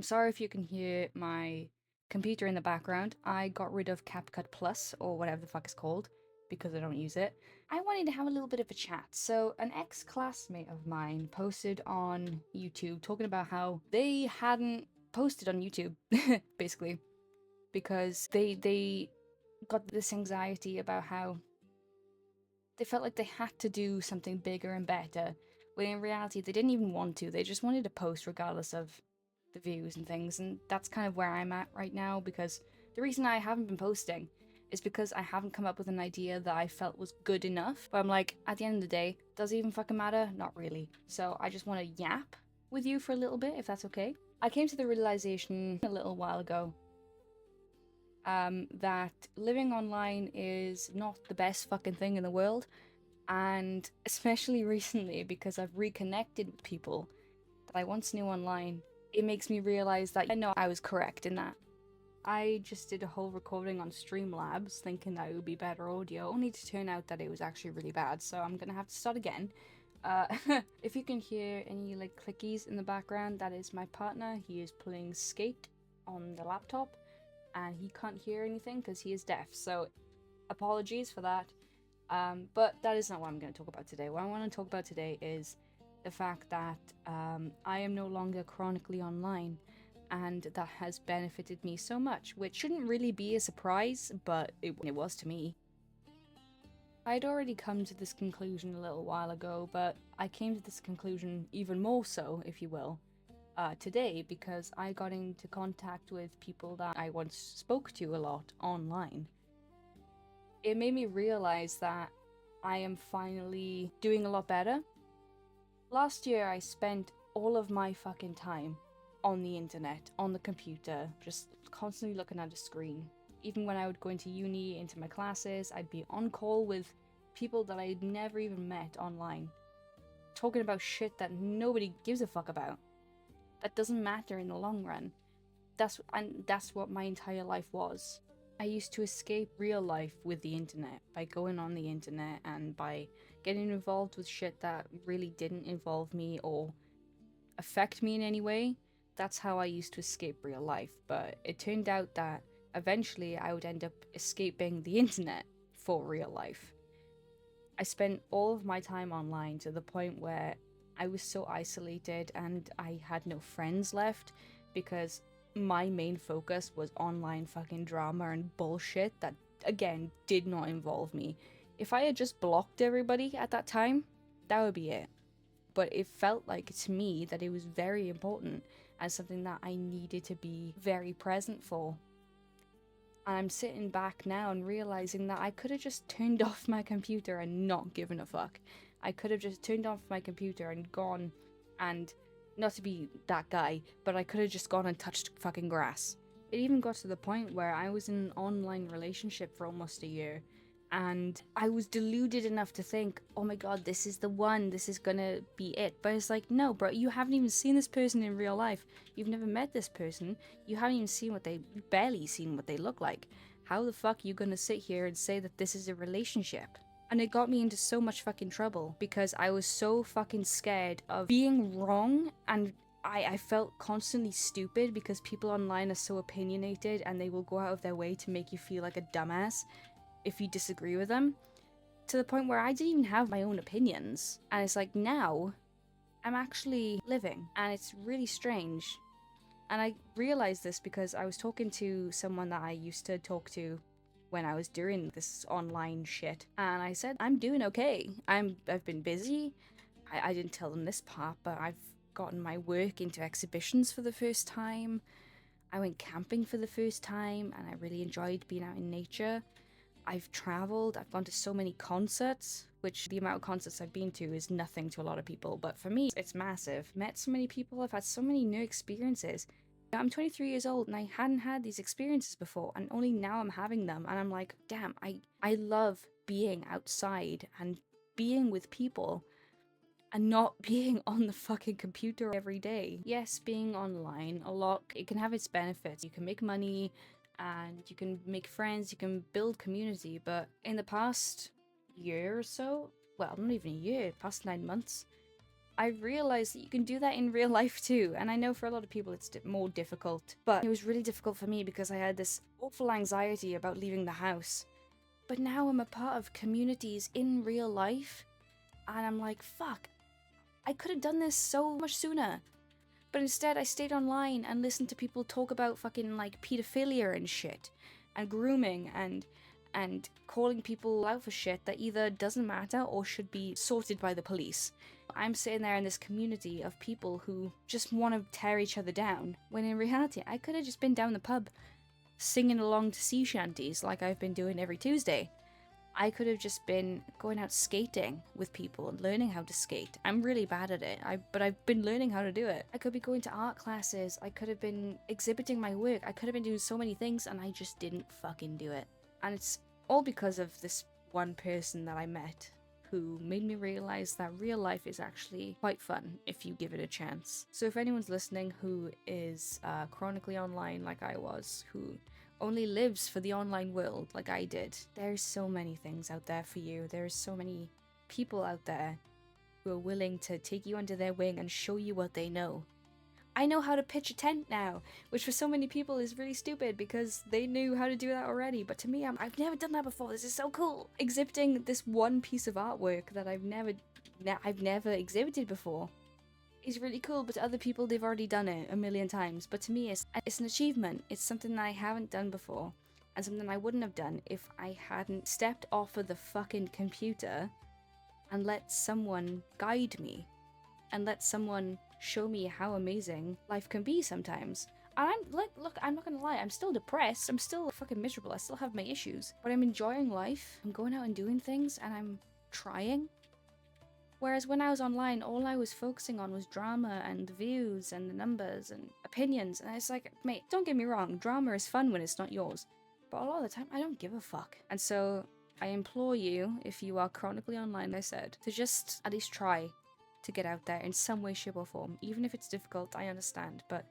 sorry if you can hear my computer in the background. I got rid of CapCut Plus, or whatever the fuck it's called, because I don't use it. I wanted to have a little bit of a chat. So, an ex-classmate of mine posted on YouTube talking about how they hadn't posted on YouTube, basically, because they got this anxiety about how they felt like they had to do something bigger and better, when in reality they didn't even want to. They just wanted to post regardless of the views and things, and that's kind of where I'm at right now, because the reason I haven't been posting is because I haven't come up with an idea that I felt was good enough. But I'm like, at the end of the day, does it even fucking matter? Not really. So I just want to yap with you for a little bit, if that's okay. I came to the realization a little while ago that living online is not the best fucking thing in the world, and especially recently because I've reconnected with people that I once knew online, it makes me realize that I know I was correct in that. I just did a whole recording on Streamlabs thinking that it would be better audio, only to turn out that it was actually really bad, so I'm gonna have to start again. Uh, if you can hear any like clickies in the background, that is my partner. He is playing Skate on the laptop, and he can't hear anything because he is deaf, so apologies for that. But that is not what I'm going to talk about today. What I want to talk about today is the fact that I am no longer chronically online, and that has benefited me so much, which shouldn't really be a surprise, but it was to me. I'd already come to this conclusion a little while ago, but I came to this conclusion even more so, if you will, today, because I got into contact with people that I once spoke to a lot online. It made me realize that I am finally doing a lot better. Last year, I spent all of my fucking time on the internet, on the computer, just constantly looking at a screen. Even when I would go into uni, into my classes, I'd be on call with people that I'd never even met online, talking about shit that nobody gives a fuck about. That doesn't matter in the long run. That's what my entire life was. I used to escape real life with the internet by going on the internet and by getting involved with shit that really didn't involve me or affect me in any way. That's how I used to escape real life, but it turned out that eventually I would end up escaping the internet for real life. I spent all of my time online to the point where I was so isolated and I had no friends left, because my main focus was online fucking drama and bullshit that, again, did not involve me. If I had just blocked everybody at that time, that would be it. But it felt like to me that it was very important and something that I needed to be very present for. And I'm sitting back now and realizing that I could have just turned off my computer and not given a fuck. I could have just turned off my computer and gone and, not to be that guy, but I could have just gone and touched fucking grass. It even got to the point where I was in an online relationship for almost a year, and I was deluded enough to think, oh my god, this is the one, this is gonna be it. But it's like, no, bro, you haven't even seen this person in real life. You've never met this person. You haven't even seen barely seen what they look like. How the fuck are you gonna sit here and say that this is a relationship? And it got me into so much fucking trouble because I was so fucking scared of being wrong, and I felt constantly stupid because people online are so opinionated and they will go out of their way to make you feel like a dumbass if you disagree with them, to the point where I didn't even have my own opinions. And it's like, now I'm actually living, and it's really strange. And I realized this because I was talking to someone that I used to talk to when I was doing this online shit, and I said, I'm doing okay. I've been busy. I didn't tell them this part, but I've gotten my work into exhibitions for the first time. I went camping for the first time, and I really enjoyed being out in nature. I've traveled, I've gone to so many concerts, which the amount of concerts I've been to is nothing to a lot of people, but for me, it's massive. Met so many people, I've had so many new experiences. I'm 23 years old and I hadn't had these experiences before, and only now I'm having them, and I'm like, damn, I love being outside and being with people and not being on the fucking computer every day. Yes, being online a lot, it can have its benefits. You can make money and you can make friends, you can build community, but in the past year or so, well, not even a year, past 9 months, I realized that you can do that in real life too. And I know for a lot of people it's more difficult, but it was really difficult for me because I had this awful anxiety about leaving the house. But now I'm a part of communities in real life, and I'm like, fuck, I could have done this so much sooner. But instead, I stayed online and listened to people talk about fucking like pedophilia and shit, and grooming and calling people out for shit that either doesn't matter or should be sorted by the police. I'm sitting there in this community of people who just want to tear each other down, when in reality, I could have just been down the pub singing along to sea shanties like I've been doing every Tuesday. I could have just been going out skating with people and learning how to skate. I'm really bad at it, but I've been learning how to do it. I could be going to art classes. I could have been exhibiting my work. I could have been doing so many things, and I just didn't fucking do it. And it's all because of this one person that I met who made me realize that real life is actually quite fun if you give it a chance. So if anyone's listening who is chronically online like I was, who only lives for the online world like I did, there's so many things out there for you. There's so many people out there who are willing to take you under their wing and show you what they know. I know how to pitch a tent now, which for so many people is really stupid because they knew how to do that already. But to me, I've never done that before. This is so cool. Exhibiting this one piece of artwork that I've never exhibited before is really cool. But to other people, they've already done it a million times. But to me, it's an achievement. It's something that I haven't done before, and something I wouldn't have done if I hadn't stepped off of the fucking computer and let someone guide me, and let someone show me how amazing life can be sometimes. And look, I'm not gonna lie, I'm still depressed, I'm still fucking miserable, I still have my issues, but I'm enjoying life, I'm going out and doing things, and I'm trying. Whereas when I was online, all I was focusing on was drama and the views and the numbers and opinions, and it's like, mate, don't get me wrong, drama is fun when it's not yours, but a lot of the time, I don't give a fuck. And so, I implore you, if you are chronically online, like I said, to just at least try to get out there in some way, shape, or form. Even if it's difficult, I understand, but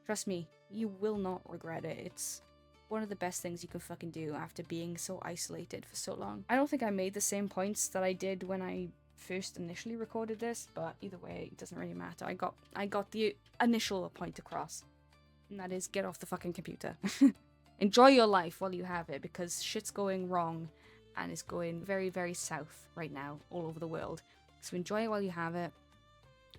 trust me, you will not regret it. It's one of the best things you can fucking do after being so isolated for so long. I don't think I made the same points that I did when I first initially recorded this, but either way, it doesn't really matter. I got the initial point across, and that is get off the fucking computer. Enjoy your life while you have it, because shit's going wrong, and it's going very, very south right now all over the world. So enjoy it while you have it.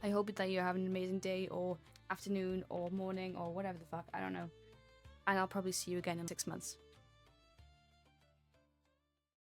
I hope that you're having an amazing day, or afternoon, or morning, or whatever the fuck, I don't know. And I'll probably see you again in 6 months.